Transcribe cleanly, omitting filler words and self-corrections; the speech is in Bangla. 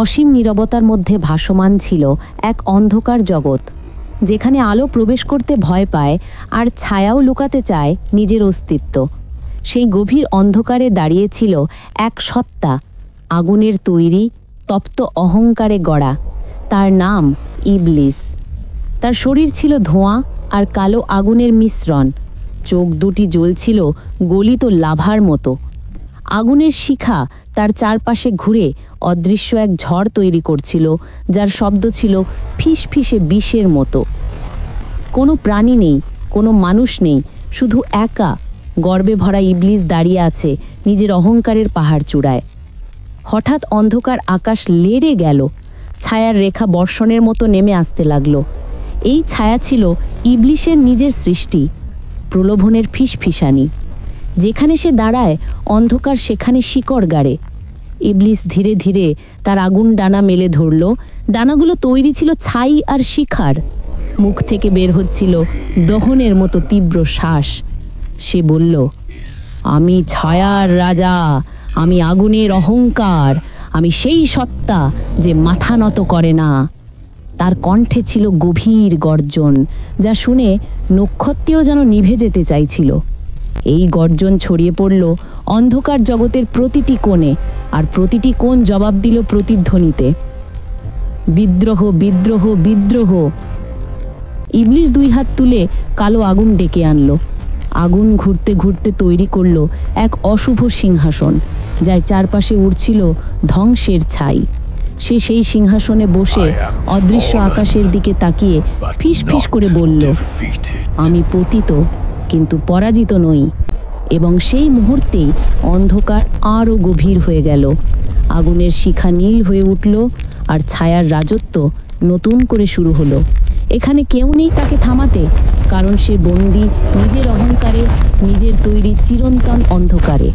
অসীম নীরবতার মধ্যে ভাসমান ছিল এক অন্ধকার জগৎ, যেখানে আলো প্রবেশ করতে ভয় পায় আর ছায়াও লুকাতে চায় নিজের অস্তিত্ব। সেই গভীর অন্ধকারে দাঁড়িয়েছিল এক সত্তা, আগুনের তৈরি, তপ্ত অহংকারে গড়া। তার নাম ইবলিস। তার শরীর ছিল ধোঁয়া আর কালো আগুনের মিশ্রণ। চোখ দুটি জ্বলছিল গলিত লাভার মতো। আগুনের শিখা তার চারপাশে ঘুরে অদৃশ্য এক ঝড় তৈরি করছিল, যার শব্দ ছিল ফিস ফিসে বিষের মতো। কোনো প্রাণী নেই, কোনো মানুষ নেই, শুধু একা গর্বে ভরা ইবলিস দাঁড়িয়ে আছে নিজের অহংকারের পাহাড় চূড়ায়। হঠাৎ অন্ধকার আকাশ লেড়ে গেল, ছায়ার রেখা বর্ষণের মতো নেমে আসতে লাগলো। এই ছায়া ছিল ইবলিসের নিজের সৃষ্টি, প্রলোভনের ফিসফিসানি। যেখানে সে দাঁড়ায় অন্ধকার সেখানে শিকড় গাড়ে। ইবলিস ধীরে ধীরে তার আগুন ডানা মেলে ধরল। ডানাগুলো তৈরি ছিল ছাই আর শিখার। মুখ থেকে বের হচ্ছিল দহনের মতো তীব্র শ্বাস। সে বলল, আমি ছায়ার রাজা, আমি আগুনের অহংকার, আমি সেই সত্তা যে মাথা নত করে না। তার কণ্ঠে ছিল গভীর গর্জন, যা শুনে নক্ষত্রও যেন নিভে যেতে চাইছিল। এই গর্জন ছড়িয়ে পড়ল অন্ধকার জগতের প্রতিটি কোণে, আর প্রতিটি কোণ জবাব দিল প্রতিধ্বনিতে, বিদ্রোহ, বিদ্রোহ, বিদ্রোহ। ইবলিস দুই হাত তুলে কালো আগুন ডেকে আনলো। আগুন ঘুরতে ঘুরতে তৈরি করলো এক অশুভ সিংহাসন, যার চারপাশে উড়ছিল ধ্বংসের ছাই। সে সেই সিংহাসনে বসে অদৃশ্য আকাশের দিকে তাকিয়ে ফিস ফিস করে বলল, আমি পতিত কিন্তু পরাজিত নই। এবং সেই মুহূর্তেই অন্ধকার আরও গভীর হয়ে গেল। আগুনের শিখা নীল হয়ে উঠল, আর ছায়ার রাজত্ব নতুন করে শুরু হলো। এখানে কেউ নেই তাকে থামাতে, কারণ সে বন্দী নিজের অহংকারে, নিজের তৈরি চিরন্তন অন্ধকারে।